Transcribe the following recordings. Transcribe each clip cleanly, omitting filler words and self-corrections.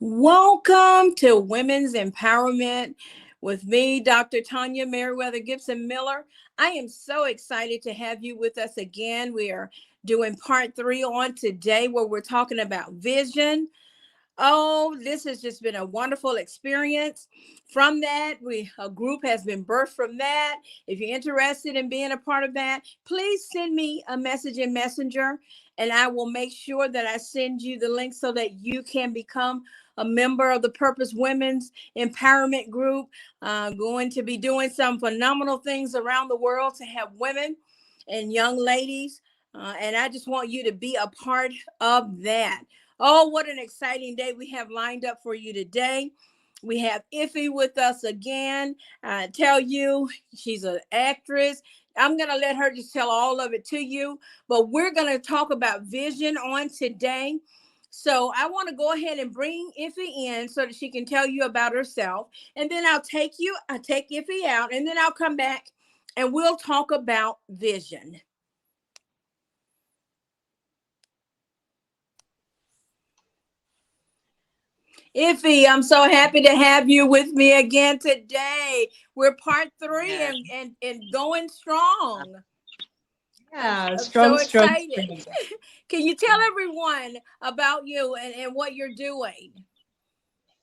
Welcome to Women's Empowerment with me, Dr. Tonya Merriweather Gipson Miller. I am so excited to have you with us again. We are doing part 3 on today where we're talking about vision. Oh, this has just been a wonderful experience. From that, a group has been birthed from that. If you're interested in being a part of that, please send me a message in Messenger, and I will make sure that I send you the link so that you can become a member of the Purpose Women's Empowerment Group. Going to be doing some phenomenal things around the world to have women and young ladies. And I just want you to be a part of that. Oh, what an exciting day we have lined up for you today. We have Iffy with us again. I tell you, she's an actress. I'm going to let her just tell all of it to you, but we're going to talk about vision on today. So I want to go ahead and bring Iffy in so that she can tell you about herself. And then I'll take Iffy out, and then I'll come back and we'll talk about vision. Iffy, I'm so happy to have you with me again today. We're part 3 and going strong. Yeah, I'm strong, so strong. excited. Can you tell everyone about you and what you're doing?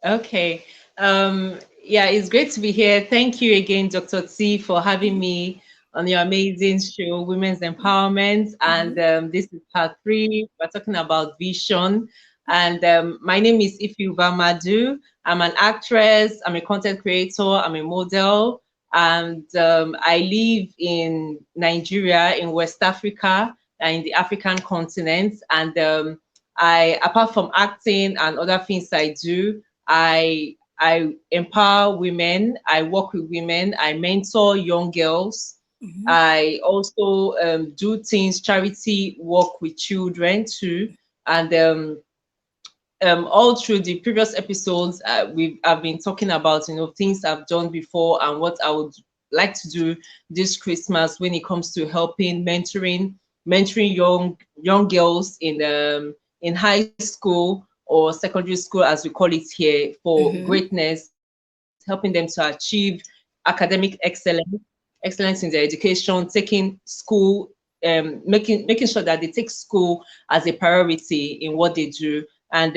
Okay. Yeah, it's great to be here. Thank you again, Dr. T, for having me on your amazing show, Women's Empowerment. And this is part 3. We're talking about vision. And my name is Ubah Madu. I'm an actress. I'm a content creator. I'm a model. And I live in Nigeria, in West Africa, in the African continent. And apart from acting and other things I do, I empower women. I work with women. I mentor young girls. I also do things, charity work with children too. And all through the previous episodes, I've been talking about things I've done before and what I would like to do this Christmas when it comes to helping mentoring young girls in high school or secondary school, as we call it here, for greatness, helping them to achieve academic excellence in their education, taking school, making sure that they take school as a priority in what they do, and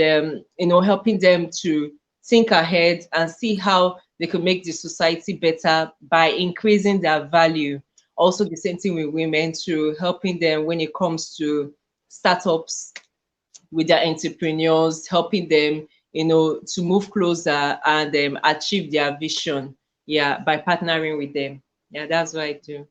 helping them to think ahead and see how they could make the society better by increasing their value. Also, the same thing with women, to helping them when it comes to startups with their entrepreneurs, helping them, to move closer and achieve their vision. Yeah, by partnering with them. Yeah, that's what I do.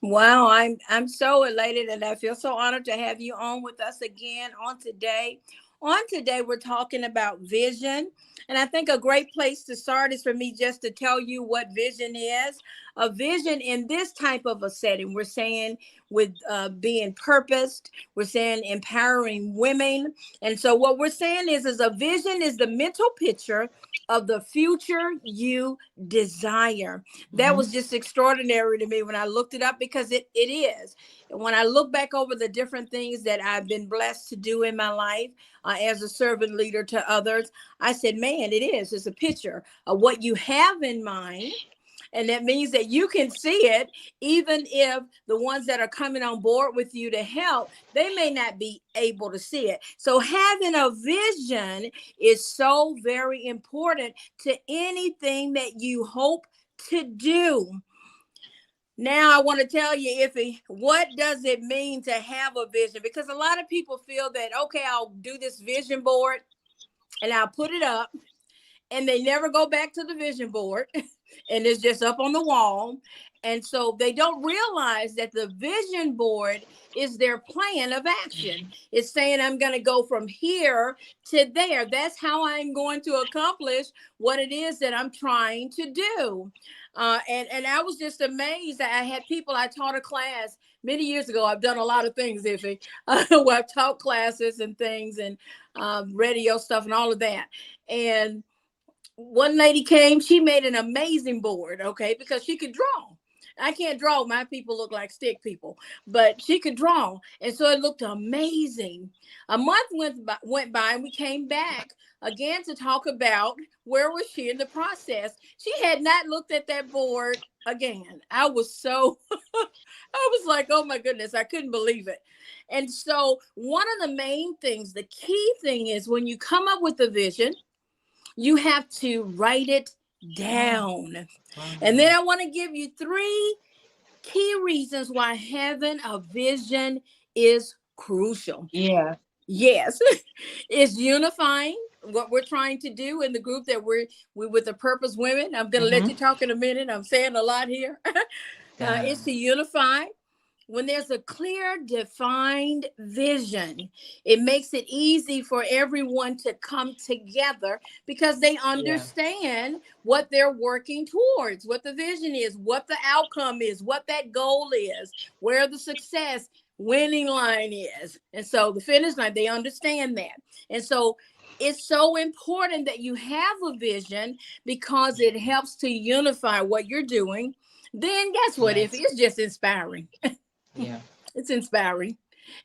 Wow, I'm so elated and I feel so honored to have you on with us again on today. On today, we're talking about vision. And I think a great place to start is for me just to tell you what vision is. A vision in this type of a setting, we're saying with being purposed, we're saying empowering women. And so what we're saying is a vision is the mental picture of the future you desire. That was just extraordinary to me when I looked it up, because it is. And when I look back over the different things that I've been blessed to do in my life as a servant leader to others, I said, man, it is. It's a picture of what you have in mind. And that means that you can see it, even if the ones that are coming on board with you to help, they may not be able to see it. So having a vision is so very important to anything that you hope to do. Now, I want to tell you, Iffy, what does it mean to have a vision? Because a lot of people feel that, okay, I'll do this vision board and I'll put it up, and they never go back to the vision board and it's just up on the wall. And so they don't realize that the vision board is their plan of action. It's saying, I'm going to go from here to there. That's how I'm going to accomplish what it is that I'm trying to do. And I was just amazed that I had people. I taught a class many years ago. I've done a lot of things, Iffy. Where I've taught classes and things and radio stuff and all of that. And one lady came, she made an amazing board, okay, because she could draw. I can't draw. My people look like stick people, but she could draw. And so it looked amazing. A month went by and we came back again to talk about where was she in the process. She had not looked at that board again. I was so, I was like, oh my goodness, I couldn't believe it. And so one of the main things, the key thing is when you come up with a vision, you have to write it down. And then I want to give you 3 key reasons why having a vision is crucial. Yeah. Yes, it's unifying what we're trying to do in the group that we with the Purpose Women. I'm going to let you talk in a minute. I'm saying a lot here. It's to unify. When there's a clear, defined vision, it makes it easy for everyone to come together because they understand what they're working towards, what the vision is, what the outcome is, what that goal is, where the success winning line is. And so the finish line, they understand that. And so it's so important that you have a vision because it helps to unify what you're doing. Then guess what? If it's just inspiring. Yeah. It's inspiring.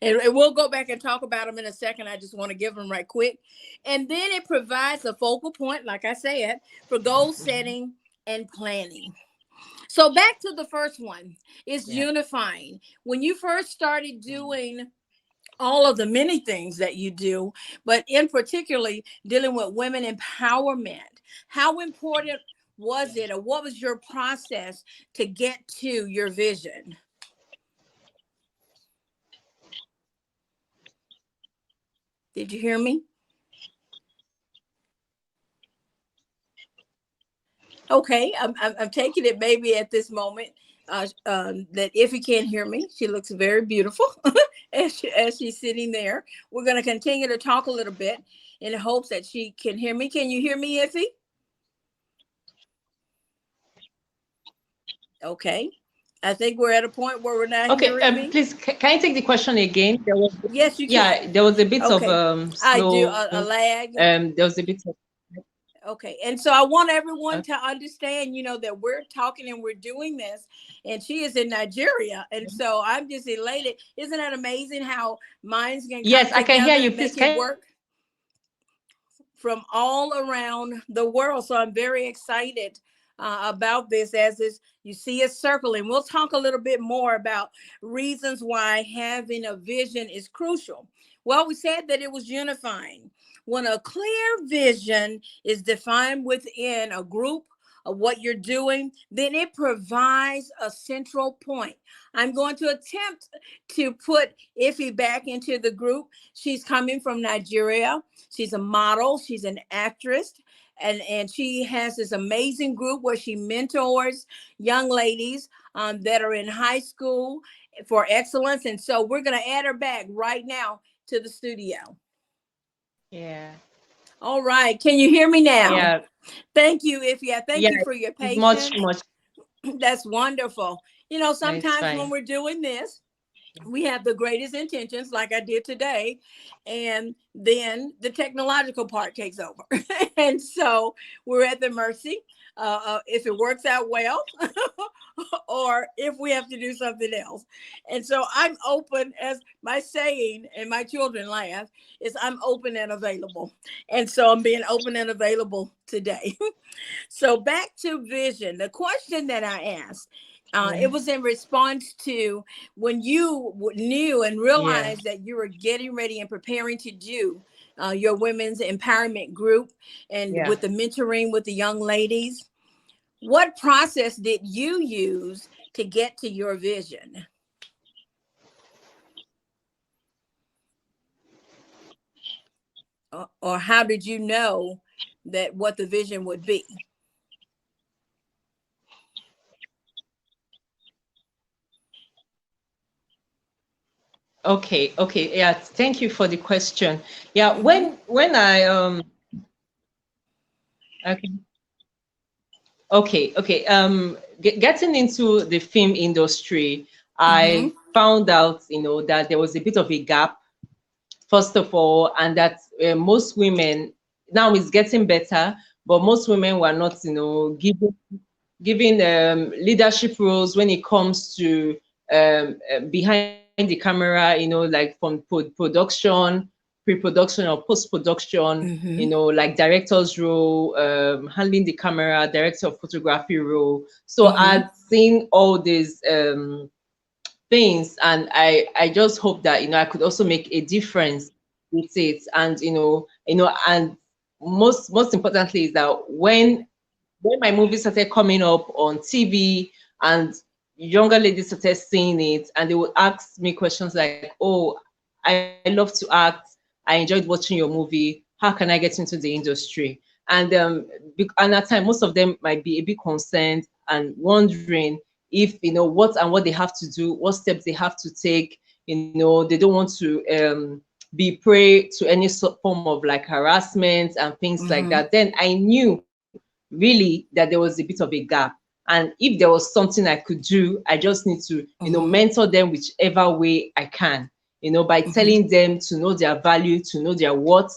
And we'll go back and talk about them in a second. I just want to give them right quick. And then it provides a focal point, like I said, for goal setting and planning. So back to the first one is unifying. When you first started doing all of the many things that you do, but in particularly dealing with women empowerment, how important was it, or what was your process to get to your vision? Did you hear me? Okay, I'm taking it maybe at this moment that if you can't hear me, she looks very beautiful as she's sitting there. We're going to continue to talk a little bit in hopes that she can hear me. Can you hear me, Iffy? Okay. I think we're at a point where we're not hearing me. Please, can you take the question again? Yes, you can. There was a bit of I do slow. a lag. There was a bit of. Okay. And so I want everyone to understand, that we're talking and we're doing this, and she is in Nigeria. And so I'm just elated. Isn't that amazing how minds can come I can hear you. and make it work from all around the world. So I'm very excited about this you see it circling. We'll talk a little bit more about reasons why having a vision is crucial. Well, we said that it was unifying. When a clear vision is defined within a group of what you're doing, then it provides a central point. I'm going to attempt to put Iffy back into the group. She's coming from Nigeria. She's a model. She's an actress. And she has this amazing group where she mentors young ladies that are in high school for excellence. And so we're going to add her back right now to the studio. Yeah. All right. Can you hear me now? Yeah. Thank you, Iffy. Thank you for your patience. Much. That's wonderful. Sometimes when we're doing this, we have the greatest intentions, like I did today, and then the technological part takes over. And so we're at the mercy if it works out well or if we have to do something else. And so I'm open, as my saying, and my children laugh, is I'm open and available. And so I'm being open and available today. So back to vision. The question that I asked, it was in response to when you knew and realized that you were getting ready and preparing to do your women's empowerment group and with the mentoring with the young ladies. What process did you use to get to your vision? Or how did you know that what the vision would be? Okay. Yeah, thank you for the question. Yeah, when I okay. Getting into the film industry, I found out, that there was a bit of a gap, first of all, and that most women, now it's getting better, but most women were not, given leadership roles when it comes to behind the camera, like from production, pre-production or post-production, Mm-hmm. like director's role, handling the camera, director of photography role. So Mm-hmm. I'd seen all these things, and I just hope that I could also make a difference with it. And and most importantly is that when my movie started coming up on TV and younger ladies started seeing it, and they would ask me questions like, "Oh, I love to act. I enjoyed watching your movie. How can I get into the industry?" And at times, most of them might be a bit concerned and wondering if what they have to do, what steps they have to take. They don't want to be prey to any form of like harassment and things like Mm-hmm. that. Then I knew really that there was a bit of a gap. And if there was something I could do, I just need to, Mm-hmm. mentor them whichever way I can, by Mm-hmm. telling them to know their value, to know their worth,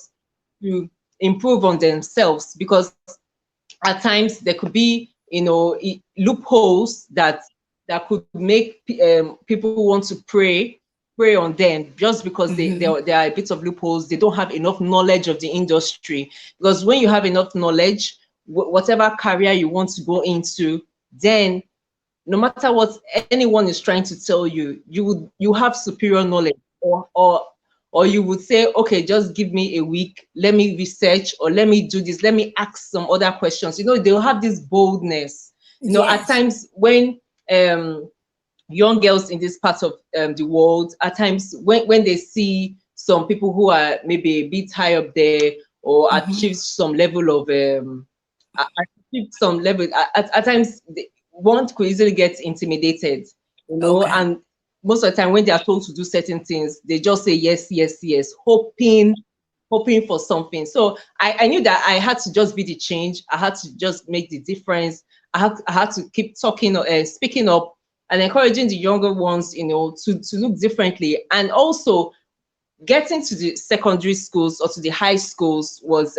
to improve on themselves. Because at times there could be, loopholes that could make people want to prey on them just because Mm-hmm. there are a bit of loopholes. They don't have enough knowledge of the industry. Because when you have enough knowledge, whatever career you want to go into, then no matter what anyone is trying to tell you, you have superior knowledge, or you would say, okay, just give me a week, let me research, or let me do this, let me ask some other questions. They'll have this boldness. At Yes. times when young girls in this part of the world, at times when they see some people who are maybe a bit high up there, or Mm-hmm. achieve some level of achieve some level, at times one could easily get intimidated, Okay. and most of the time when they are told to do certain things, they just say yes, yes, yes, hoping for something. So I knew that I had to just be the change. I had to just make the difference. I had to keep talking, speaking up, and encouraging the younger ones, to look differently. And also getting to the secondary schools or to the high schools was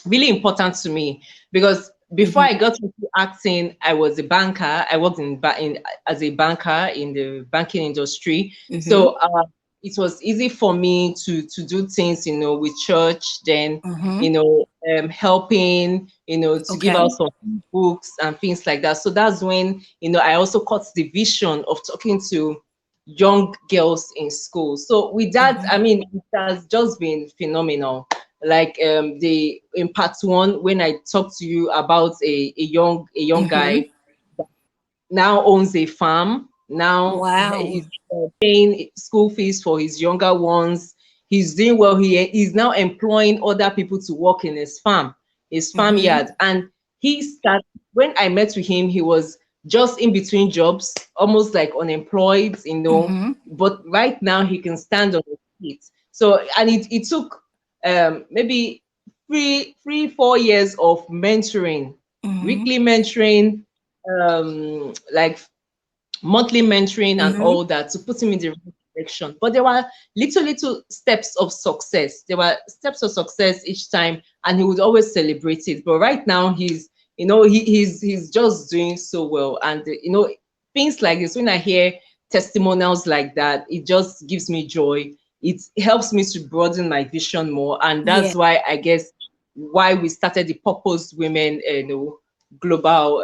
really important to me, because before Mm-hmm. I got into acting, I was a banker. I worked in as a banker in the banking industry. Mm-hmm. So it was easy for me to do things, with church. Then Mm-hmm. helping, to give Okay. out some books and things like that. So that's when I also caught the vision of talking to young girls in school. So with that, Mm-hmm. I mean, it has just been phenomenal. Like the in part one, when I talked to you about a young Mm-hmm. guy now owns a farm. Now Wow. he's paying school fees for his younger ones. He's doing well. He's now employing other people to work in his Mm-hmm. farmyard. And he started, when I met with him, he was just in between jobs, almost like unemployed. Mm-hmm. But right now he can stand on his feet. So, and it took maybe 4 years of mentoring, Mm-hmm. weekly mentoring, like monthly mentoring and Mm-hmm. all that, to put him in the right direction. But there were little steps of success. There were steps of success each time, and he would always celebrate it. But right now, he's just doing so well. And things like this, when I hear testimonials like that, it just gives me joy. It helps me to broaden my vision more, and Yeah. that's why I guess why we started the Purpose Women, global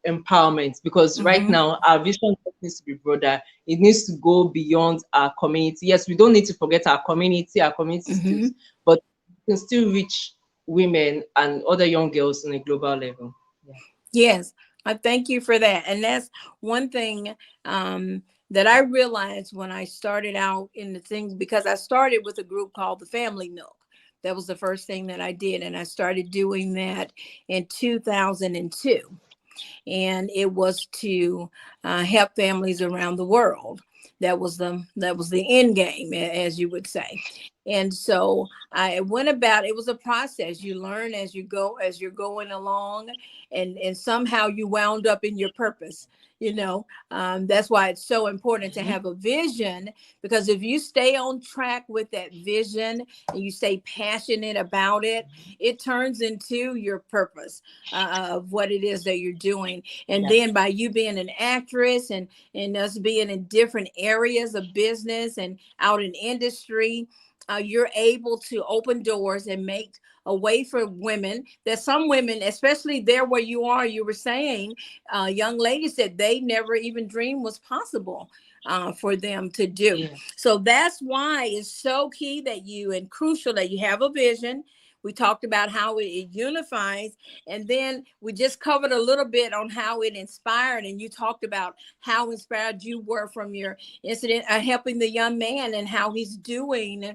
empowerment, because right Mm-hmm. now our vision needs to be broader. It needs to go beyond our community. Yes, we don't need to forget our community Mm-hmm. skills, but we can still reach women and other young girls on a global level. Yeah. Yes, I thank you for that. And that's one thing that I realized when I started out in the things, because I started with a group called the Family Milk. That was the first thing that I did. And I started doing that in 2002. And it was to help families around the world. That was the end game, as you would say. And so I went about. It was a process. You learn as you go, as you're going along, and somehow you wound up in your purpose. That's why it's so important to Mhm. have a vision, because if you stay on track with that vision and you stay passionate about it, it turns into your purpose of what it is that you're doing. And Yes. then by you being an actress and us being in different areas of business and out in industry, you're able to open doors and make a way for women, that some women, especially there where you are, you were saying, young ladies, that they never even dreamed was possible for them to do. Yeah. So that's why it's so key that you, and crucial that you have a vision. We talked about how it unifies, and then we just covered a little bit on how it inspired, and you talked about how inspired you were from your incident, helping the young man and how he's doing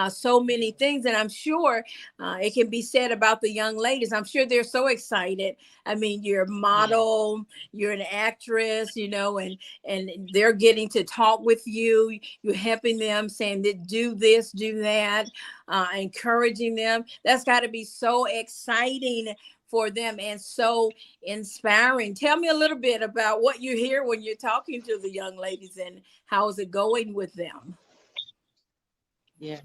so many things. And I'm sure it can be said about the young ladies. I'm sure they're so excited. I mean, you're a Yeah. model, you're an actress, and they're getting to talk with you. You're helping them, saying that do this, do that, encouraging them. That's got to be so exciting for them and so inspiring. Tell me a little bit about what you hear when you're talking to the young ladies, and how is it going with them? Yeah.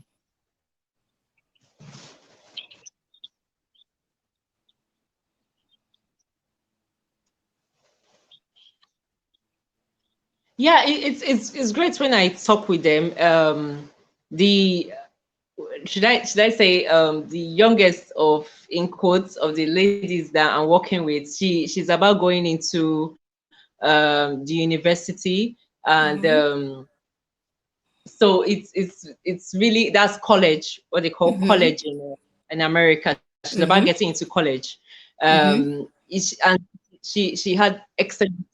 Yeah, it's great when I talk with them. The should I say the youngest of, in quotes, of the ladies that I'm working with, she's about going into the university, and Mm-hmm. so it's really, that's college, what they call Mm-hmm. college in America. She's about Mm-hmm. getting into college. Mm-hmm. And she had excellent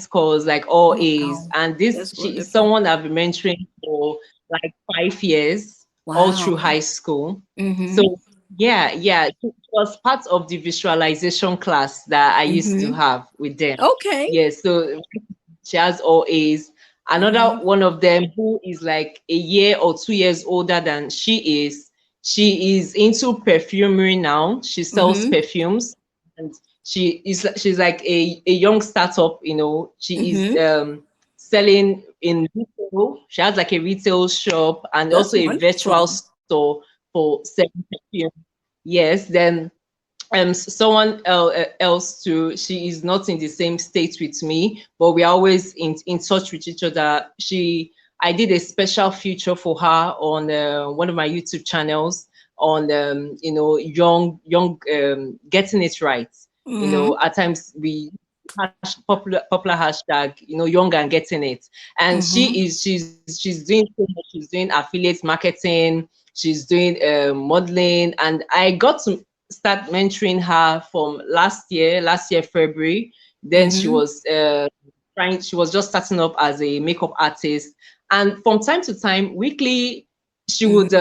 scores, like all Oh, A's. wow. And this, That's she is wonderful. someone I've been mentoring for like 5 years, all through Wow. high school. Mm-hmm. So yeah, it was part of the visualization class that I used to Mm-hmm. have with them. Okay. Yeah, so she has all A's. Another Mm-hmm. one of them, who is like a year or 2 years older than she is into perfumery now. She sells Mm-hmm. perfumes, and she's like a young startup. She is Mm-hmm. selling in retail. She has like a retail shop and That's also a virtual wonderful. store for selling perfume. Yes, then someone else too. She is not in the same state with me, but we're always in touch with each other. I did a special feature for her on one of my YouTube channels on young getting it right. Mm-hmm. At times we popular hashtag, young and getting it. And Mm-hmm. she's doing so much. She's doing affiliate marketing, she's doing modeling, and I got to start mentoring her from last year February. Then Mm-hmm. she was just starting up as a makeup artist, and from time to time, weekly, she would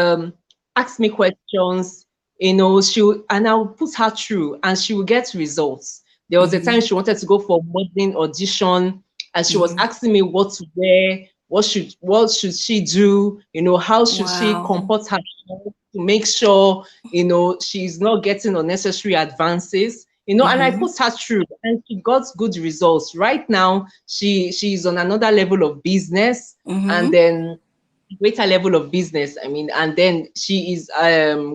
ask me questions. And I would put her through, and she would get results. There was a time Mm-hmm. she wanted to go for modeling audition, and she was Mm-hmm. asking me what to wear, what should she do, how should she Wow. comport herself to make sure she's not getting unnecessary advances. And I Mm-hmm. put her through, and she got good results. Right now, she's on another level of business, and Mm-hmm. then greater level of business. I mean, and then she is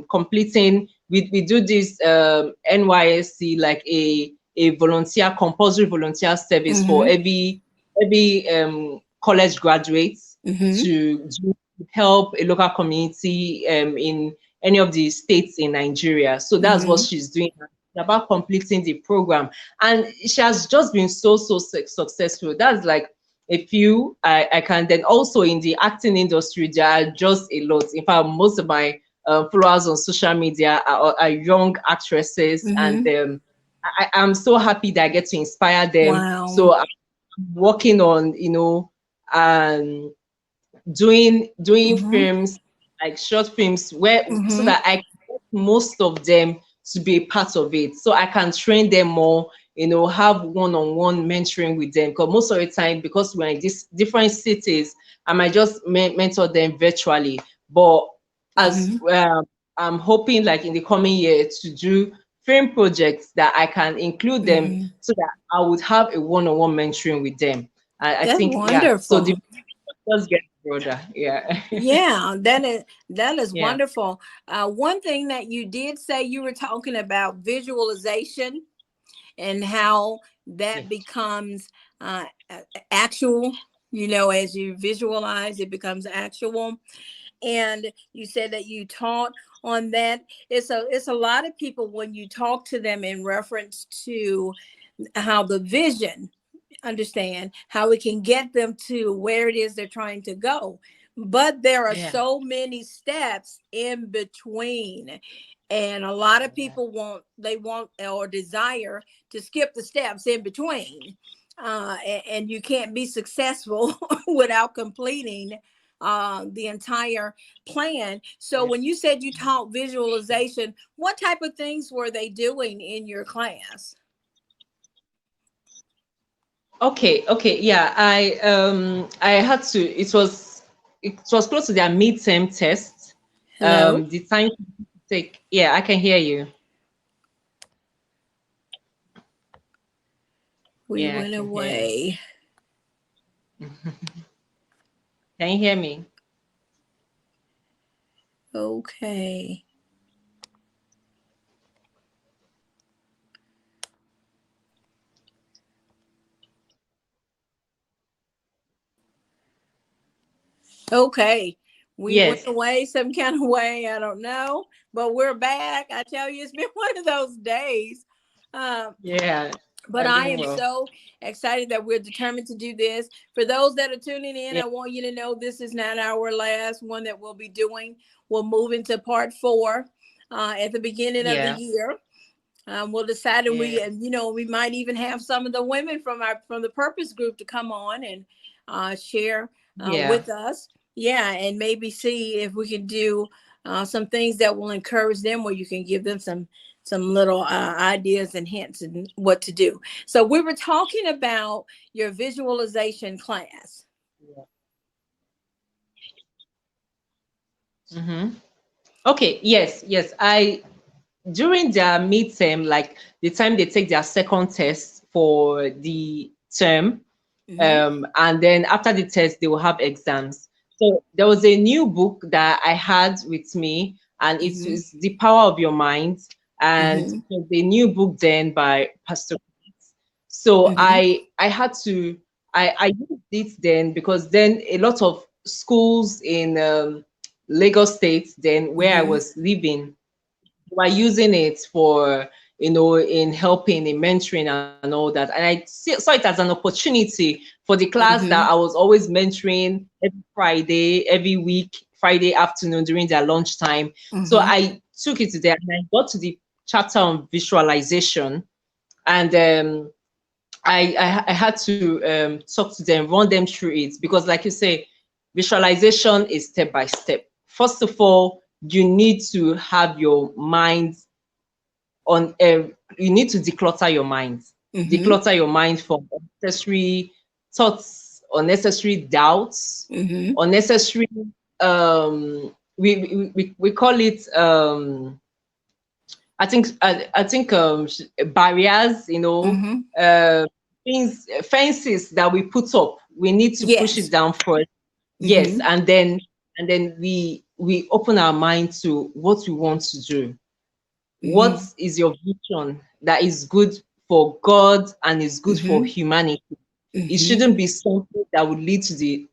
completing. We do this NYSC, like a volunteer, compulsory volunteer service for Mm-hmm. every college graduates Mm-hmm. to help a local community in any of the states in Nigeria. So that's what Mm-hmm. she's doing, about completing the program. And she has just been so successful. That's like a few. I can then also, in the acting industry, there are just a lot. In fact, most of my followers on social media are young actresses, and Mm-hmm. I'm so happy that I get to inspire them. Wow. So I'm working on, um, doing Mm-hmm. films, like short films, where so Mm-hmm. that I can get most of them to be a part of it, so I can train them more, have one-on-one mentoring with them. Because most of the time, because we're in these different cities, I might just mentor them virtually. But as Mm-hmm. I'm hoping, like in the coming year, to do film projects that I can include them, Mm-hmm. so that I would have a one-on-one mentoring with them. I That's think, yeah. So the wonderful. just get broader. Yeah. Yeah, that is Yeah. wonderful. One thing that you did say, you were talking about visualization and how Yeah. that becomes actual. As you visualize, it becomes actual. And you said that you taught on that. It's a lot of people when you talk to them in reference to how the vision, understand how we can get them to where it is they're trying to go, but there are Yeah. so many steps in between, and a lot of Yeah. people want or desire to skip the steps in between, and you can't be successful without completing the entire plan. So Yeah. when you said you taught visualization, what type of things were they doing in your class? Okay, yeah. I had to, it was close to their midterm test. Hello, The time to take, yeah, I can hear you. we Yeah, I went can hear away. you. Can you hear me? Okay. Okay. We went Yes. away some kind of way. I don't know, but we're back. I tell you, it's been one of those days. Um, Yeah, but we're I doing am well. so excited that we're determined to do this. For those that are tuning in, Yeah, I want you to know this is not our last one that we'll be doing. We'll move into part 4 at the beginning of the yeah, year. We'll decide, and yeah, we might even have some of the women from the purpose group to come on and share yeah, with us. Yeah, and maybe see if we can do some things that will encourage them, where you can give them some little ideas and hints and what to do. So we were talking about your visualization class. yeah. Mm-hmm. Okay, yes. I during their midterm, like the time they take their second test for the term, Mm-hmm. and then after the test, they will have exams. So there was a new book that I had with me, and it Mm-hmm. is The Power of Your Mind, and Mm-hmm. it was a new book then by Pastor. So Mm-hmm. I had to I used it then because then a lot of schools in Lagos State then where I Mm-hmm. was living were using it for in helping in mentoring and all that, and saw it as an opportunity for the class that I Mm-hmm. was always mentoring every Friday, every week, Friday afternoon during their lunchtime. So Mm-hmm. I took it to there and I got to the chapter on visualization, and I had to talk to them, run them through it, because like you say, visualization is step by step. First of all, you need to have your mind on you need to declutter your mind. Mm-hmm. Declutter your mind from unnecessary thoughts, unnecessary doubts, Mm-hmm. unnecessary we call it I think barriers, Mm-hmm. uh things, fences that we put up. We need to push it Yes. down first. Yes, Mm-hmm. and then we open our mind to what we want to do. What Mm-hmm. is your vision that is good for God and is good for Mm-hmm. humanity? It Mm-hmm. shouldn't be something that would lead to the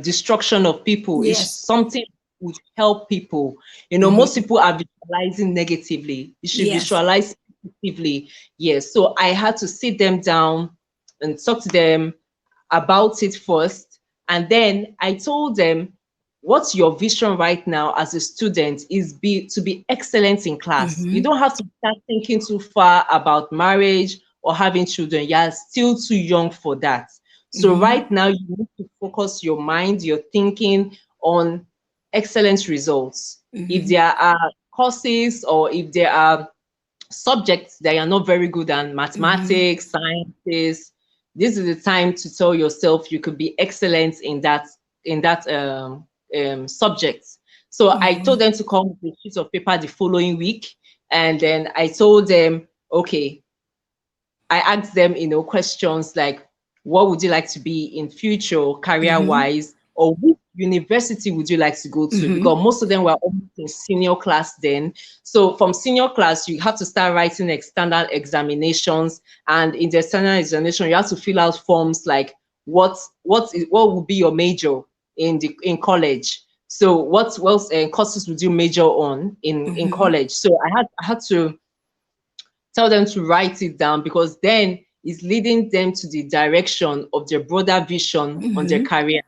destruction of people. It's Yes. something would help people. Most Mm-hmm. people are visualizing negatively. You should Yes. visualize positively. Yes. So I had to sit them down and talk to them about it first. And then I told them, what's your vision right now as a student is to be excellent in class. You Mm-hmm. don't have to start thinking too far about marriage or having children. You're still too young for that. So Mm-hmm. right now you need to focus your mind, your thinking on excellent results. If Mm-hmm. there are courses or if there are subjects that you're not very good at, Mm-hmm. mathematics, sciences, this is the time to tell yourself you could be excellent in that subject. So I Mm-hmm. told them to come with a sheet of paper the following week, and then I told them, okay, I asked them, questions like, what would you like to be in future, Mm-hmm. career-wise, or which university would you like to go to? Mm-hmm. Because most of them were almost in senior class then. So from senior class, you have to start writing external examinations, and in the external examination, you have to fill out forms like what would be your major in college. So what else courses would you major on in Mm-hmm. college? So I had to tell them to write it down, because then it's leading them to the direction of their broader vision on their Mm-hmm. career.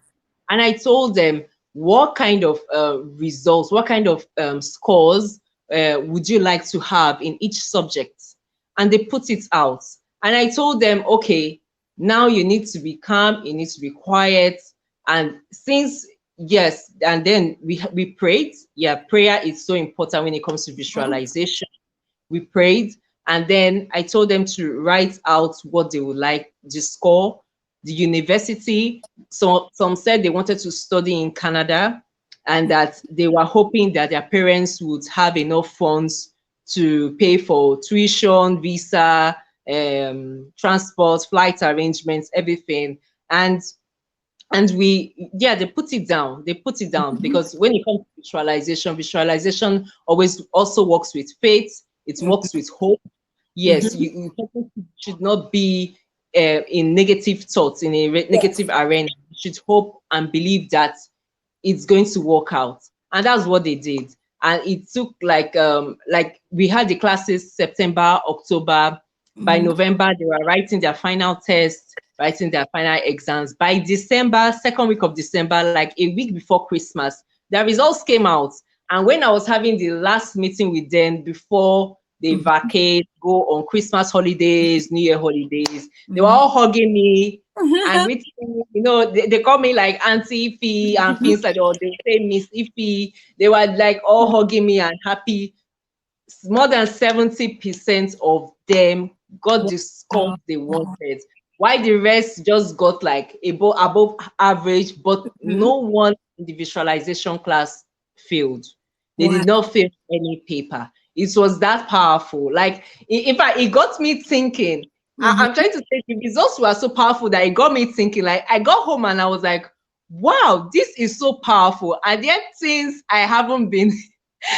And I told them, what kind of results, what kind of scores would you like to have in each subject? And they put it out. And I told them, okay, now you need to be calm, you need to be quiet. And since, yes, and then we prayed. Yeah, prayer is so important when it comes to visualization. We prayed, and then I told them to write out what they would like, the score, the university. So some said they wanted to study in Canada, and that they were hoping that their parents would have enough funds to pay for tuition, visa, transport, flight arrangements, everything. And they put it down. They put it down, Mm-hmm. because when it comes to visualization always also works with faith. It works with hope. Yes, Mm-hmm. you should not be in negative thoughts, in a Yes. negative arena. You should hope and believe that it's going to work out. And that's what they did. And it took like we had the classes September, October. By Mm-hmm. November, they were writing their final test, writing their final exams. By December, second week of December, like a week before Christmas, the results came out. And when I was having the last meeting with them before they vacate, go on Christmas holidays, New Year holidays, they were Mm-hmm. all hugging me and greeting me. They call me like Auntie Ify and things like that. Or they say Miss Ify. They were like all hugging me and happy. More than 70% of them got the score Wow. they wanted. Why the rest just got like above average, but Mm-hmm. no one in the visualization class failed. They Wow. did not fail any paper. It was that powerful. Like, in fact, it got me thinking. I'm Mm-hmm. trying to say the results were so powerful that it got me thinking. Like, I got home and I was like, wow, this is so powerful. And yet, since I haven't been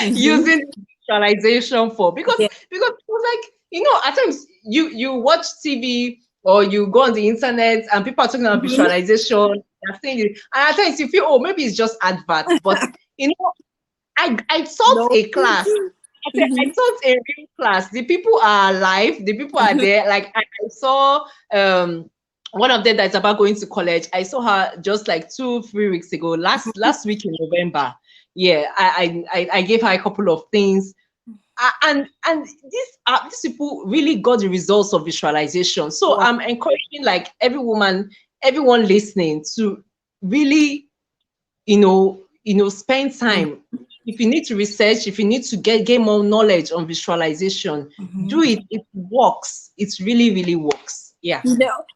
Mm-hmm. using visualization for, Yeah. because it was like, at times you watch TV or you go on the internet and people are talking about Mm-hmm. visualization, they're saying it, and at times you feel, oh, maybe it's just adverts. But you know I taught No. a class. I Mm-hmm. taught a real class. The people are alive, the people are Mm-hmm. there. Like, I saw one of them that's about going to college. I saw her just like 2 3 weeks ago, last week in November. Yeah, I gave her a couple of things. And these people really got the results of visualization. So Wow. I'm encouraging like everyone listening to really, spend time. If you need to research, if you need to gain more knowledge on visualization, Mm-hmm. do it. It works. It really, really works. Yeah.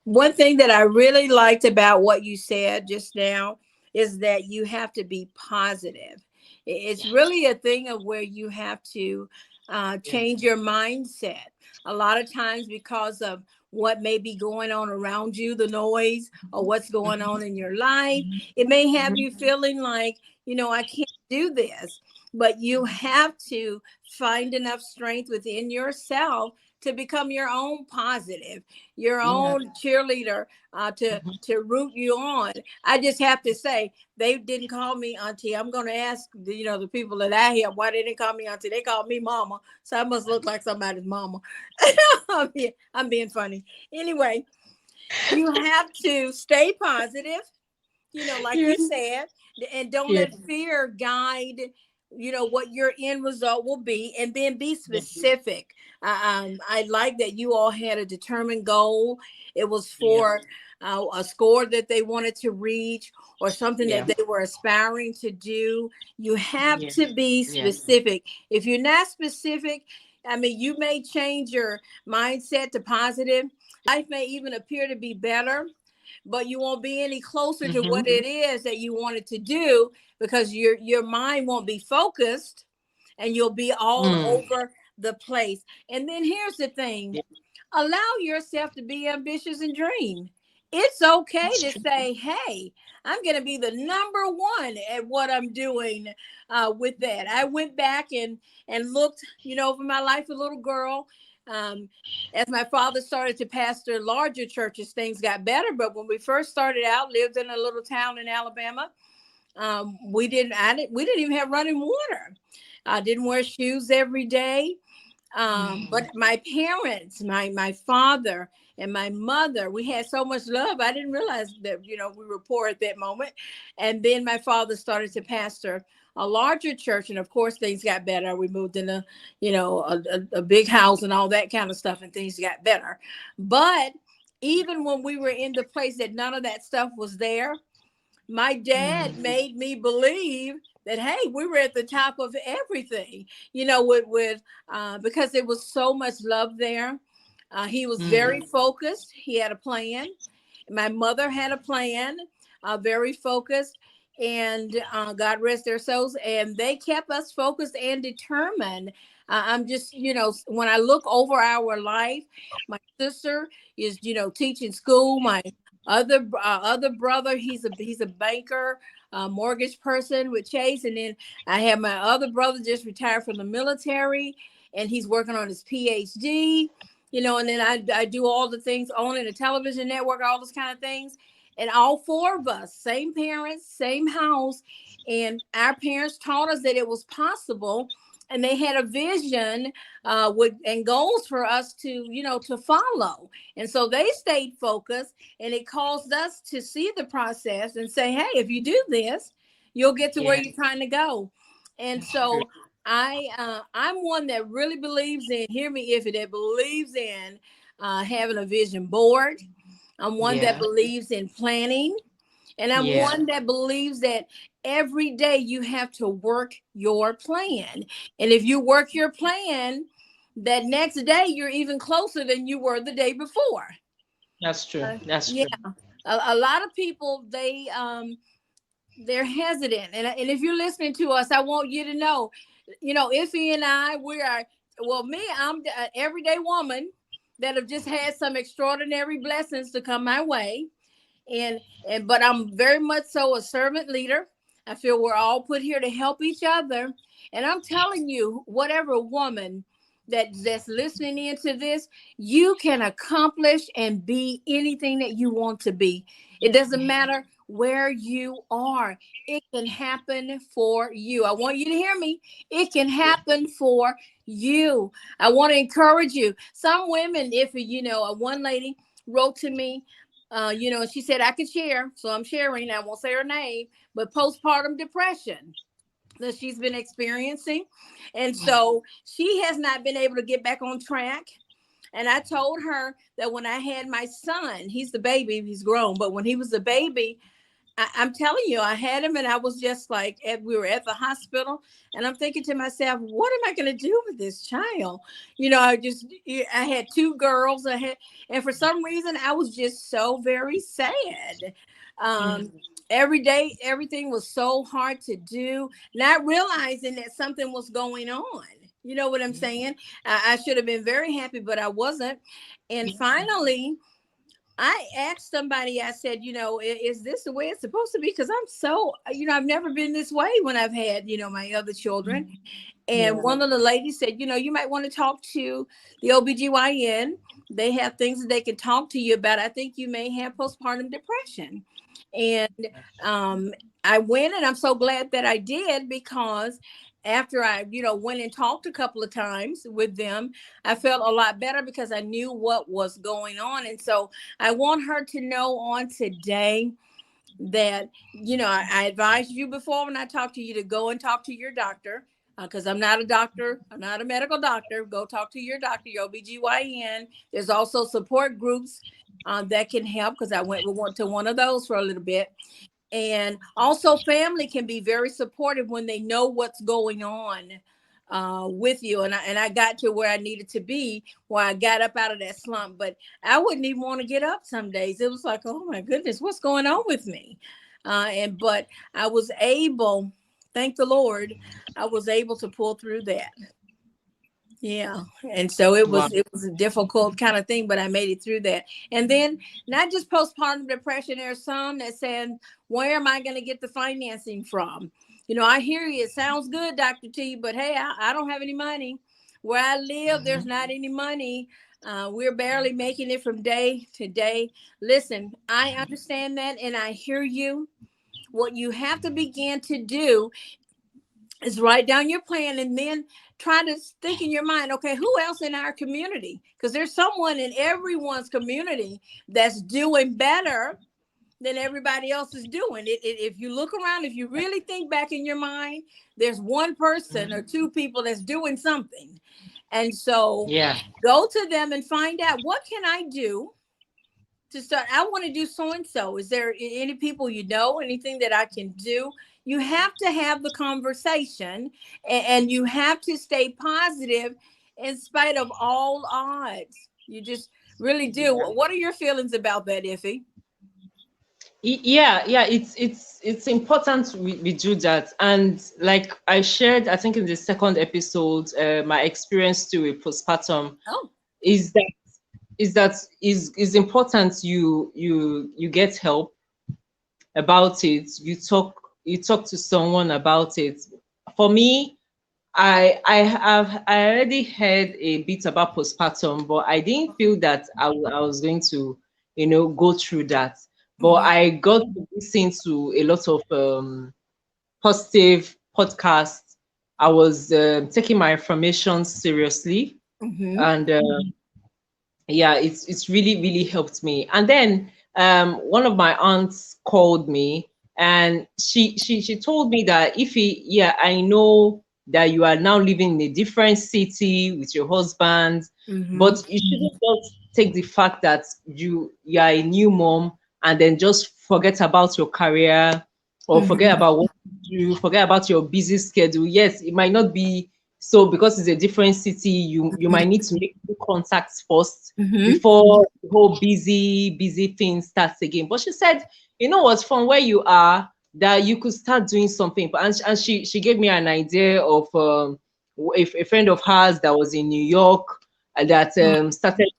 One thing that I really liked about what you said just now is that you have to be positive. It's Yeah. really a thing of where you have to Yeah. change your mindset. A lot of times, because of what may be going on around you, the noise, or what's going on in your life, it may have you feeling like, I can't do this. But you have to find enough strength within yourself to become your own positive, your Yeah. own cheerleader, to root you on. I just have to say, they didn't call me auntie. I'm going to ask the people that I hear why they didn't call me auntie. They called me mama, so I must look like somebody's mama. I'm being funny. Anyway, you have to stay positive, like Yeah. you said, and don't Yeah. let fear guide, what your end result will be, and then be Yeah. specific. I like that you all had a determined goal. It was Yeah. for a score that they wanted to reach, or something that Yeah. they were aspiring to do. You have Yeah. to be Yeah. specific. If you're not specific, I mean, you may change your mindset to positive. Your life may even appear to be better, but you won't be any closer to Mm-hmm. what it is that you wanted to do, because your mind won't be focused, and you'll be all Mm. over the place. And then here's the thing: Yeah. allow yourself to be ambitious and dream. It's okay It's to true. say, hey, I'm going to be the number one at what I'm doing. With that, I went back and looked, over my life, a little girl. Um, as my father started to pastor larger churches, things got better. But when we first started out, lived in a little town in Alabama, We didn't even have running water. I didn't wear shoes every day. But my parents, my father and my mother, we had so much love. I didn't realize that, we were poor at that moment. And then my father started to pastor a larger church. And of course, things got better. We moved in a big house and all that kind of stuff, and things got better. But even when we were in the place that none of that stuff was there, my dad made me believe that, hey, we were at the top of everything, because there was so much love there. He was very focused. He had a plan. My mother had a plan, very focused, and God rest their souls. And they kept us focused and determined. I'm just, when I look over our life, my sister is, teaching school. My other brother, he's a banker, mortgage person with Chase. And then I have my other brother just retired from the military, and he's working on his PhD. And then I do all the things, owning a television network, all those kind of things. And all four of us, same parents, same house. And our parents taught us that it was possible. And they had a vision and goals for us to follow. And so they stayed focused, and it caused us to see the process and say, hey, if you do this, you'll get to where you're trying to go. And so I'm one that really believes in, hear me if it, that believes in having a vision board. I'm one that believes in planning. And I'm one that believes that every day you have to work your plan. And if you work your plan, that next day you're even closer than you were the day before. That's true. That's Yeah. true. A lot of people, they're hesitant. And if you're listening to us, I want you to know, Iffy and I, I'm an everyday woman that have just had some extraordinary blessings to come my way. But I'm very much so a servant leader. I feel we're all put here to help each other. And I'm telling you, whatever woman that's listening into this, you can accomplish and be anything that you want to be. It doesn't matter where you are. It can happen for you. I want you to hear me. It can happen for you. I want to encourage you. Some women, if one lady wrote to me, she said I could share, so I'm sharing. I won't say her name, but postpartum depression that she's been experiencing. And so she has not been able to get back on track. And I told her that when I had my son, he's the baby, he's grown, but when he was a baby, I'm telling you, I had him, and I was just like, we were at the hospital, and I'm thinking to myself, what am I going to do with this child? I had two girls, and for some reason, I was just so very sad. Every day, everything was so hard to do, not realizing that something was going on. You know what I'm saying? I should have been very happy, but I wasn't. And finally, I asked somebody, I said, is this the way it's supposed to be? Because I'm so, I've never been this way when I've had, my other children. And one of the ladies said, you might want to talk to the OBGYN. They have things that they can talk to you about. I think you may have postpartum depression. And I went, and I'm so glad that I did, because after I, went and talked a couple of times with them, I felt a lot better because I knew what was going on. And so I want her to know on today that, I advised you before when I talked to you to go and talk to your doctor, because I'm not a doctor. I'm not a medical doctor. Go talk to your doctor, your OBGYN. There's also support groups that can help, because we went to one of those for a little bit. And also family can be very supportive when they know what's going on with you. And I got to where I needed to be, where I got up out of that slump. But I wouldn't even want to get up some days. It was like, oh my goodness, what's going on with me? But I was able, thank the Lord, I was able to pull through that. Yeah. And so it was a difficult kind of thing, but I made it through that. And then not just postpartum depression, there's some that said, where am I going to get the financing from? I hear you. It sounds good, Dr. T, but hey, I don't have any money. Where I live, there's not any money. We're barely making it from day to day. Listen, I understand that, and I hear you. what you have to begin to do is write down your plan, and then try to think in your mind, okay, who else in our community? Because there's someone in everyone's community that's doing better than everybody else is doing. If you look around, if you really think back in your mind, there's one person or two people that's doing something. And so Yeah. go to them and find out, what can I do to start? I want to do so and so. Is there any people you know, anything that I can do? You have to have the conversation, and you have to stay positive in spite of all odds. You just really do. What are your feelings about that, Iffy? Yeah, it's important we do that. And like I shared, I think in the second episode, my experience too with postpartum Oh. is that is important you get help about it. You talk to someone about it. For me, I already heard a bit about postpartum, but I didn't feel that I was going to, go through that. But Mm-hmm. I got to listen to a lot of positive podcasts. I was taking my information seriously, Mm-hmm. and yeah, it's really helped me. And then one of my aunts called me, and she told me that, if he yeah, I know that you are now living in a different city with your husband, Mm-hmm. but you shouldn't just take the fact that you are a new mom and then just forget about your career, or forget Mm-hmm. about what you do, forget about your busy schedule. Yes, it might not be so, because it's a different city, you might need to make new contacts first Mm-hmm. before the whole busy thing starts again. But she said, you know what, from where you are, that you could start doing something. And she gave me an idea of a friend of hers that was in New York, that started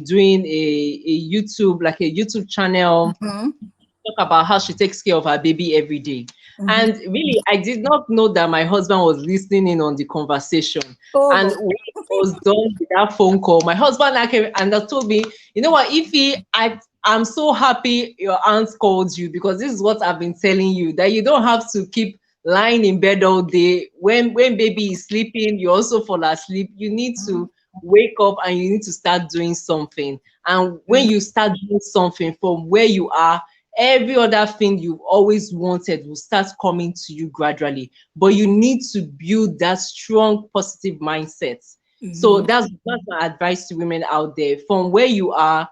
doing a YouTube, like a YouTube channel, Mm-hmm. talk about how she takes care of her baby every day. Mm-hmm. And really, I did not know that my husband was listening in on the conversation. Oh, And Lord. when it was done with that phone call, my husband like came and told me, you know what, Ify, I'm so happy your aunt called you, because this is what I've been telling you, that you don't have to keep lying in bed all day. When baby is sleeping, you also fall asleep. You need to wake up and you need to start doing something. And when you start doing something from where you are, every other thing you've always wanted will start coming to you gradually. But you need to build that strong positive mindset. So Mm-hmm. that's my advice to women out there. From where you are,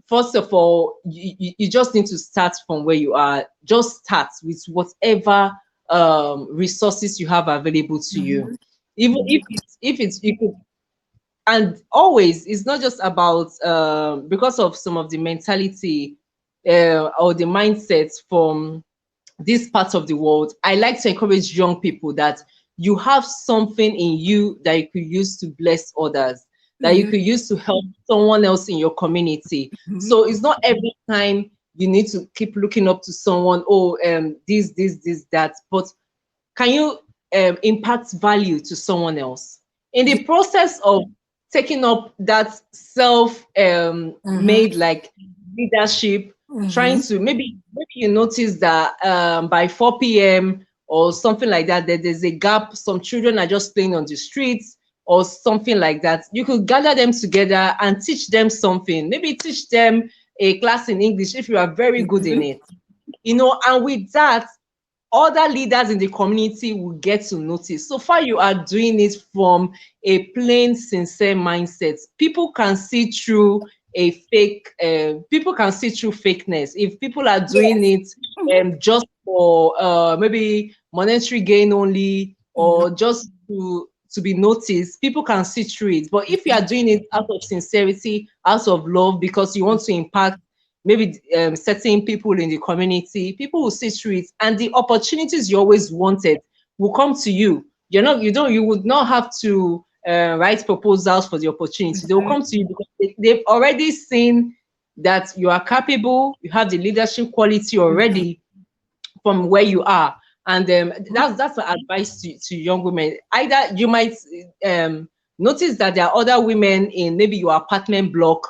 first of all, you just need to start from where you are. Just start with whatever resources you have available to you. Mm-hmm. Even if it's you could. And always, it's not just about because of some of the mentality or the mindsets from this part of the world. I like to encourage young people that you have something in you that you could use to bless others, that you Mm-hmm. could use to help someone else in your community. Mm-hmm. So it's not every time you need to keep looking up to someone, oh, this, that, but can you impact value to someone else in Yeah. the process of taking up that self Mm-hmm. made, like, leadership, Mm-hmm. trying to, maybe you notice that by 4 p.m. or something like that, that there's a gap, some children are just playing on the streets or something like that. You could gather them together and teach them something, maybe teach them a class in English if you are very good in it, and with that, other leaders in the community will get to notice. So far, you are doing it from a plain, sincere mindset. People can see through a fake. People can see through fakeness. If people are doing Yes. it just for maybe monetary gain only, Mm-hmm. or just to be noticed, people can see through it. But if you are doing it out of sincerity, out of love, because you want to impact maybe certain people in the community, people will see through it, and the opportunities you always wanted will come to you. You would not have to write proposals for the opportunity. They will come to you because they've already seen that you are capable, you have the leadership quality Mm-hmm. already from where you are. And that's my advice to young women. Either you might notice that there are other women in maybe your apartment block,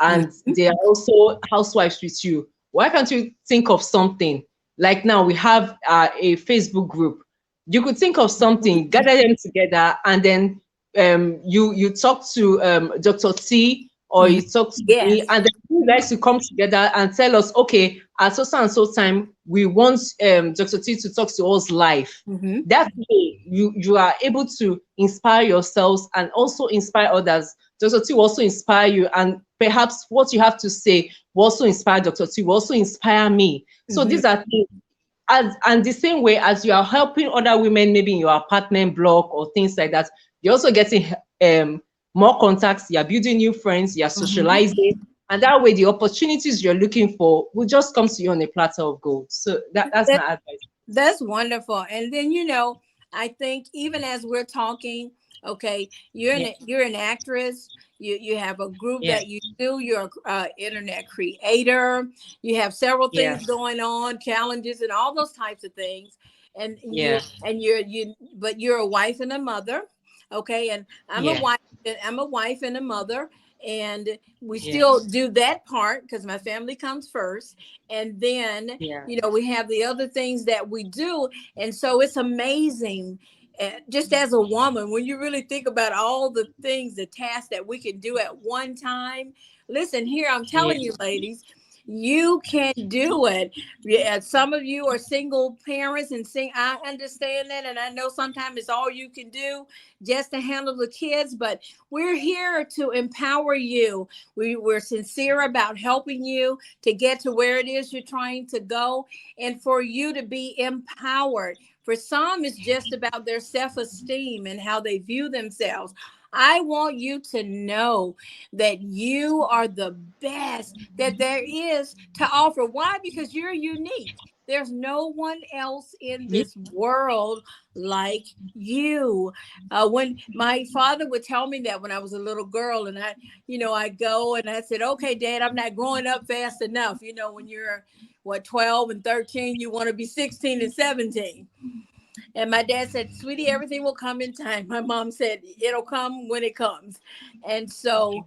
and Mm-hmm. they are also housewives with you. Why can't you think of something like now we have a Facebook group. You could think of something, gather them together, and then you talk to Dr. T, or Mhm. you talk to me, Yes. and then you guys to come together and tell us, okay, at so and so time we want Dr. T to talk to us live. Hmm. That way you are able to inspire yourselves and also inspire others. Dr. T will also inspire you, and perhaps what you have to say will also inspire Dr. T, will also inspire me. So Hmm. these are things, and the same way as you are helping other women, maybe in your apartment block or things like that, you're also getting more contacts, you're building new friends, you're Hmm. socializing, and that way the opportunities you're looking for will just come to you on a platter of gold. So that's my advice. That's wonderful. And then, I think even as we're talking, okay, Yeah, you're an actress. You have a group yeah, that you do. You're a internet creator. You have several yeah, things going on, challenges, and all those types of things. And yeah, but you're a wife and a mother, okay. And I'm a yeah, wife. I'm a wife and a mother, and we yeah, still do that part because my family comes first, and then yeah, we have the other things that we do. And so it's amazing, just as a woman, when you really think about all the things, the tasks that we can do at one time. Listen here, I'm yeah, telling you, ladies, you can do it. Yeah, some of you are single parents, and I understand that, and I know sometimes it's all you can do just to handle the kids, but we're here to empower you. We're sincere about helping you to get to where it is you're trying to go, and for you to be empowered. For some, it's just about their self-esteem and how they view themselves. I want you to know that you are the best that there is to offer. Why? Because you're unique. There's no one else in yeah, this world like you. When my father would tell me that when I was a little girl, and I go and I said, okay, Dad, I'm not growing up fast enough. When you're 12 and 13, you want to be 16 and 17. And my dad said, sweetie, everything will come in time. My mom said, it'll come when it comes. And so,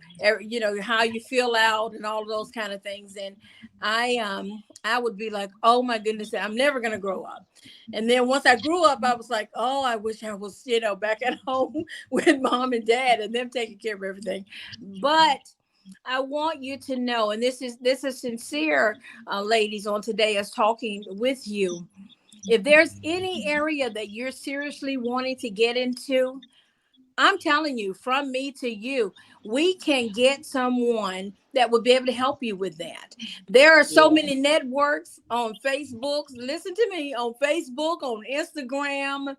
how you feel out and all those kind of things. And I would be like, oh my goodness, I'm never going to grow up. And then once I grew up, I was like, oh, I wish I was, back at home with mom and dad and them taking care of everything. But I want you to know, and this is sincere, ladies, on today is talking with you. If there's any area that you're seriously wanting to get into, I'm telling you, from me to you, we can get someone that will be able to help you with that. There are so yeah, many networks on Facebook. Listen to me, on Facebook, on Instagram,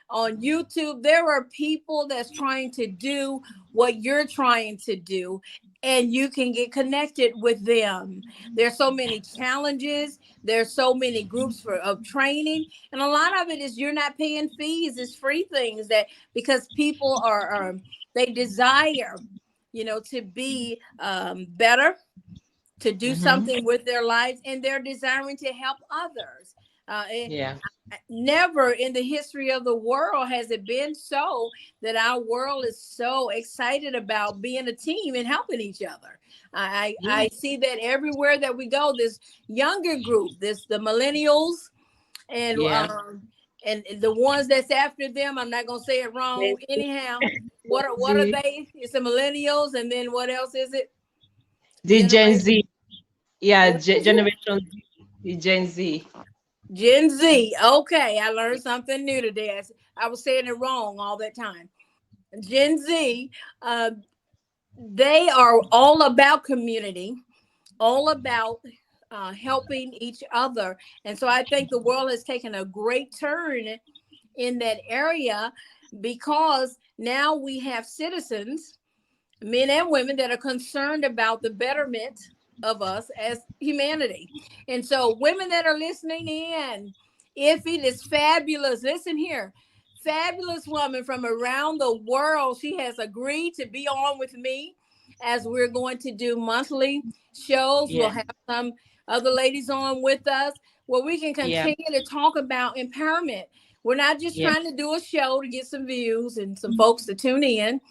on YouTube. There are people that's trying to do what you're trying to do, and you can get connected with them. There's so many challenges. There's so many groups of training, and a lot of it is you're not paying fees. It's free things that because people they desire, to be better, to do mm-hmm, something with their lives, and they're desiring to help others. yeah, Never in the history of the world has it been so that our world is so excited about being a team and helping each other. I yeah, see that everywhere that we go. This younger group, the millennials, and yeah. the ones that's after them. I'm not gonna say it wrong. Anyhow, what are Z, they? It's the millennials, and then what else is it? the Gen Generation. Z, yeah, What is it? Generation Z, the Gen Z. Gen Z. Okay, I learned something new today. I was saying it wrong all that time. Gen Z, uh, they are all about community, all about helping each other. And so I think the world has taken a great turn in that area because now we have citizens, men and women, that are concerned about the betterment of us as humanity. And so, women that are listening in, if it is fabulous, listen here. Fabulous woman from around the world. She has agreed to be on with me as we're going to do monthly shows. We'll Yeah, have some other ladies on with us where we can yeah, continue to talk about empowerment. We're not just yeah, trying to do a show to get some views and some folks to tune in,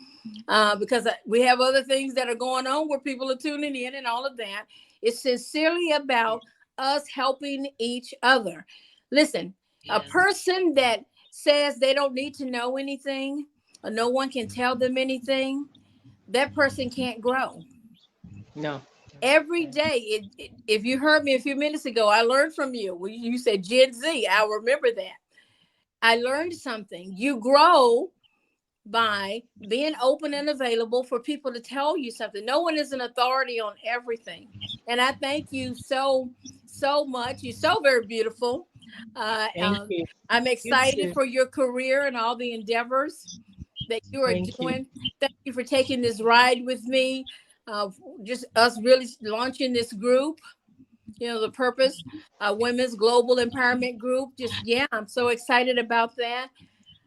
because we have other things that are going on where people are tuning in and all of that. It's sincerely about us helping each other. Listen, a Yes. person that says they don't need to know anything or no one can tell them anything, that person can't grow. No. Every day, if you heard me a few minutes ago, I learned from you. You said Gen Z. I remember that. I learned something. You grow by being open and available for people to tell you something. No one is an authority on everything. And I thank you so much. You're so very beautiful. Uh, Thank um, you. I'm You excited too. for your career and all the endeavors that you are Thank you. doing. Thank you for taking this ride with me. Uh, just us really launching this group, the purpose, Women's Global Empowerment Group. Just, yeah, I'm so excited about that.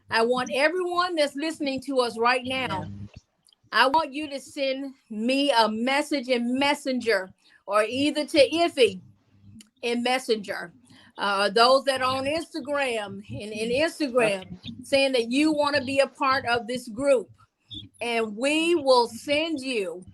I want everyone that's listening to us right Yeah. now, I want you to send me a message in Messenger or either to Iffy in Messenger. Those that are on Instagram, in Instagram, Okay. saying that you want to be a part of this group. And we will send you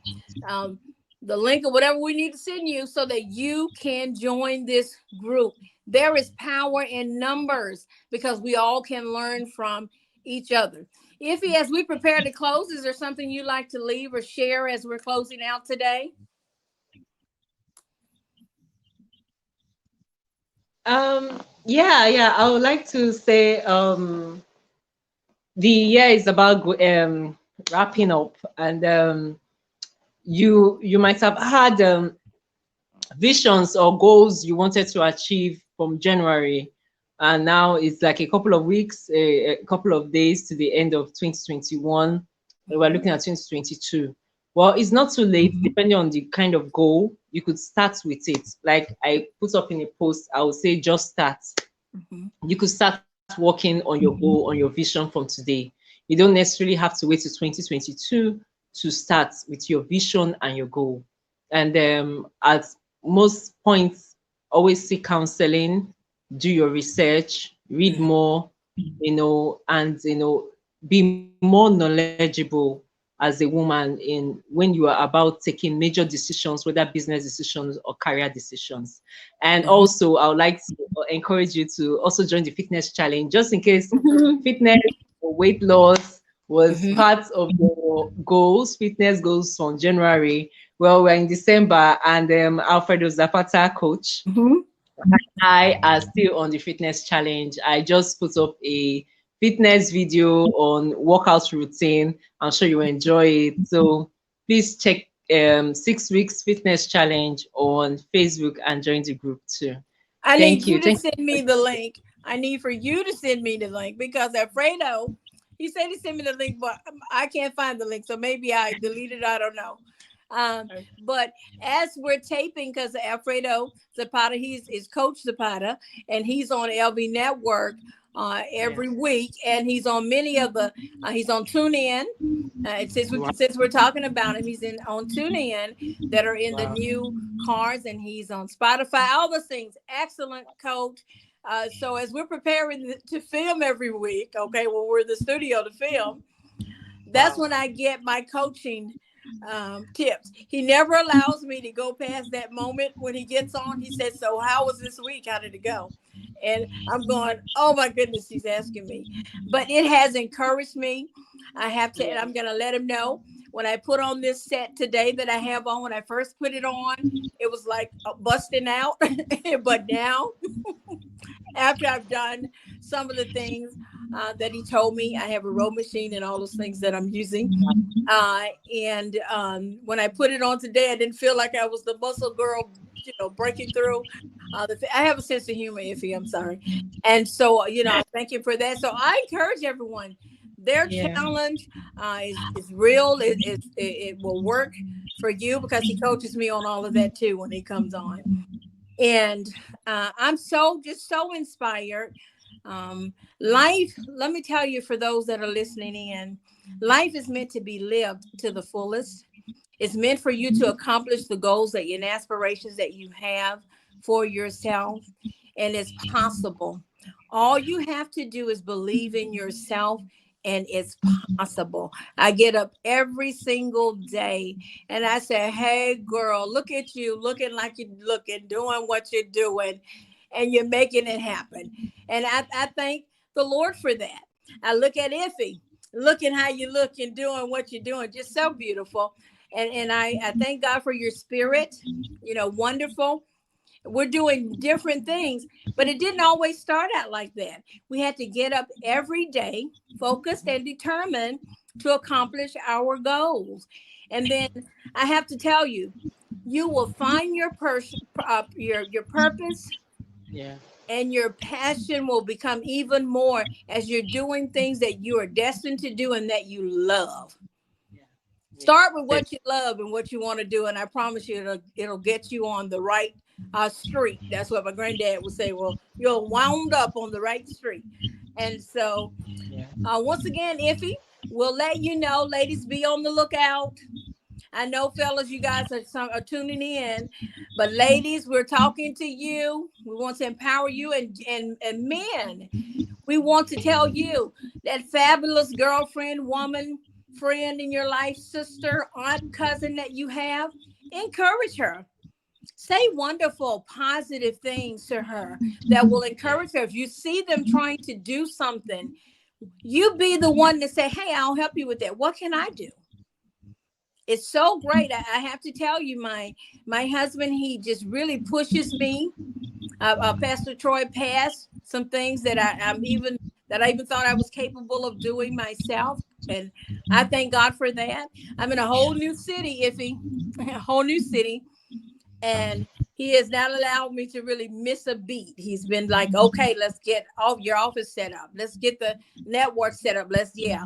um, the link or whatever we need to send you so that you can join this group. There is power in numbers because we all can learn from each other. Ify, as we prepare to close, is there something you'd like to leave or share as we're closing out today? Yeah. I would like to say the year is about wrapping up, and you might have had visions or goals you wanted to achieve from January, and now it's like a couple of weeks, a couple of days to the end of 2021. We're Mhm. looking at 2022. Well, it's not too late, depending on the kind of goal. You could start with it. Like I put up in a post, I would say just start. Mhm. You could start working on your goal, on your vision from today. You don't necessarily have to wait to 2022 to start with your vision and your goal. And at most points, always seek counseling, do your research, read Mhm. more, and be more knowledgeable as a woman in when you are about taking major decisions, whether business decisions or career decisions. And Mhm. also, I would like to encourage you to also join the fitness challenge, just in case Mhm. fitness or weight loss was Mhm. part of your goals, fitness goals from January. Well, we're in December, and Alfredo Zapata, coach, Mhm. I are still on the fitness challenge. I just put up a fitness video on workout routine. I'm sure you will enjoy it. So please check 6 weeks fitness challenge on Facebook and join the group too. I need Thank you you. to Thank send me the link. I need for you to send me the link because Alfredo, he said he sent me the link, but I can't find the link. So maybe I deleted it. I don't know. you. But as we're taping, because Alfredo Zapata, he's is Coach Zapata, and he's on LV Network every Yes. week, and he's on many of the. He's on TuneIn. Wow. Since we're talking about him, he's in on TuneIn that are in the Wow. new cars, and he's on Spotify. All those things. Excellent coach. So as we're preparing to film every week, okay, well we're in the studio to film, that's Wow. when I get my coaching tips. He never allows me to go past that moment when he gets on. He says, "So how was this week? How did it go?" And I'm going, "Oh my goodness, he's asking me," but it has encouraged me. I have to, and Yes. I'm going to let him know when I put on this set today that I have on. When I first put it on, it was like busting out, but now after I've done some of the things that he told me, I have a row machine and all those things that I'm using. Uh, and when I put it on today, I didn't feel like I was the muscle girl, breaking through. I have a sense of humor, Iffy. I'm sorry. And so, I thank you for that. So I encourage everyone. Their Yeah. challenge is real. It will work for you because he coaches me on all of that too when he comes on. And I'm just so inspired. Life, let me tell you, for those that are listening in, life is meant to be lived to the fullest. It's meant for you to accomplish the goals and aspirations that you have for yourself, and it's possible. All you have to do is believe in yourself and it's possible. I get up every single day and I say, hey, girl, look at you looking like you're looking, doing what you're doing, and you're making it happen. And I thank the Lord for that. I look at Iffy, looking how you look and doing what you're doing, just so beautiful. And I thank God for your spirit, wonderful. We're doing different things, but it didn't always start out like that. We had to get up every day, focused and determined to accomplish our goals. And then I have to tell you, you will find your purpose, Yeah. and your passion will become even more as you're doing things that you are destined to do and that you love. Yeah. Yeah. Start with what you love and what you want to do, and I promise you it'll get you on the right street. That's what my granddad would say. Well, you're wound up on the right street. And so Yeah. once again, Iffy, we'll let you know, ladies, be on the lookout. I know, fellas, you guys are tuning in, but ladies, we're talking to you. We want to empower you, and men, we want to tell you that fabulous girlfriend, woman, friend in your life, sister, aunt, cousin that you have, encourage her. Say wonderful, positive things to her that will encourage her. If you see them trying to do something, you be the one to say, hey, I'll help you with that. What can I do? It's so great. I have to tell you, my husband, he just really pushes me. Pastor Troy passed some things that I even thought I was capable of doing myself. And I thank God for that. I'm in a whole new city, Iffy, a whole new city. And he has not allowed me to really miss a beat. He's been like, okay, let's get all your office set up. Let's get the network set up. Yeah.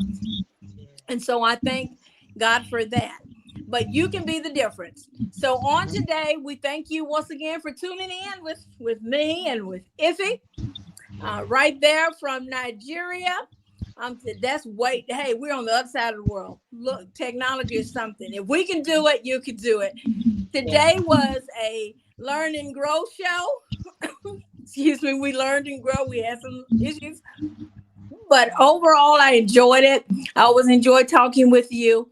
And so I thank God for that. But you can be the difference. So on today, we thank you once again for tuning in with me and with Iffy, right there from Nigeria. Hey, we're on the other side of the world. Look, technology is something. If we can do it, you can do it. Today was a learn and grow show. Excuse me, we learned and grow. We had some issues, but overall, I enjoyed it. I always enjoy talking with you.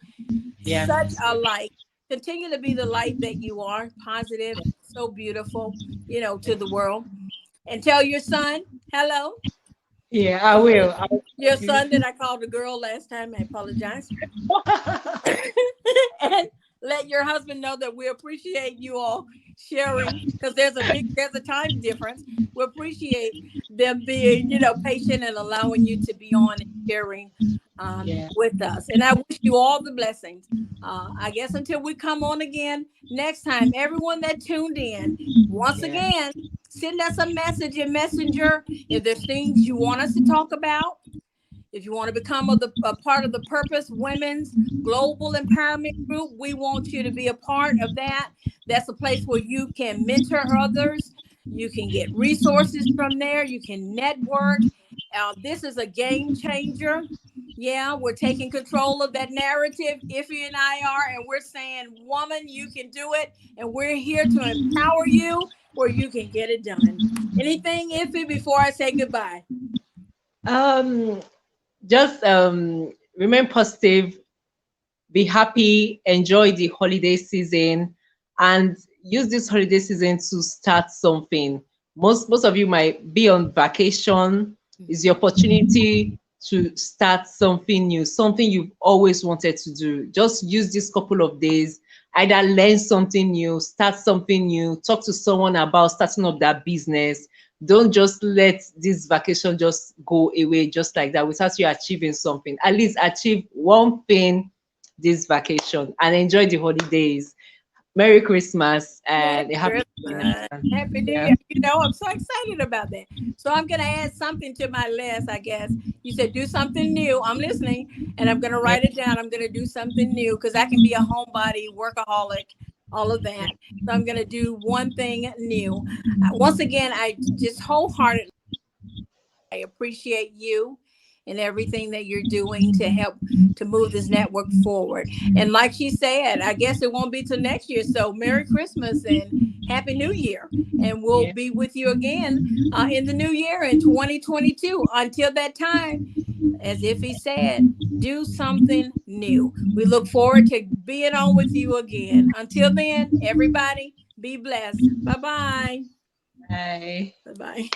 Yeah. Such a light. Continue to be the light that you are, positive, so beautiful, to the world. And tell your son hello. Yeah, I will. I will Your do. son that I called a girl last time. I apologize. And let your husband know that we appreciate you all sharing, because there's a time difference. We appreciate them being, patient and allowing you to be on and sharing Yeah. with us. And I wish you all the blessings. I guess until we come on again next time, everyone that tuned in, once Yeah. again, send us a message in Messenger if there's things you want us to talk about. If you want to become a part of the Purpose Women's Global Empowerment Group, we want you to be a part of that. That's a place where you can mentor others. You can get resources from there. You can network. This is a game changer. Yeah, we're taking control of that narrative. Iffy and I are, and we're saying, woman, you can do it. And we're here to empower you where you can get it done. Anything, Iffy, before I say goodbye? Um, just remain positive, be happy, enjoy the holiday season, and use this holiday season to start something. Most of you might be on vacation. Is the opportunity to start something new, something you've always wanted to do. Just use this couple of days, either learn something new, start something new, talk to someone about starting up that business. Don't just let this vacation just go away just like that without you achieving something. At least achieve one thing this vacation and enjoy the holidays. Merry Christmas Merry and a happy New Year. Christmas. Happy New Yeah. Year. I'm so excited about that. So I'm going to add something to my list, I guess. You said do something new. I'm listening, and I'm going to Yeah. write it down. I'm going to do something new because I can be a homebody, workaholic, all of that. So I'm going to do one thing new. Once again, I just wholeheartedly I appreciate you and everything that you're doing to help to move this network forward. And like she said, I guess it won't be till next year. So Merry Christmas and Happy New Year. And we'll Yeah. be with you again in the new year in 2022. Until that time, as if he said, do something new. We look forward to being on with you again. Until then, everybody be blessed. Bye-bye. Bye. Bye-bye.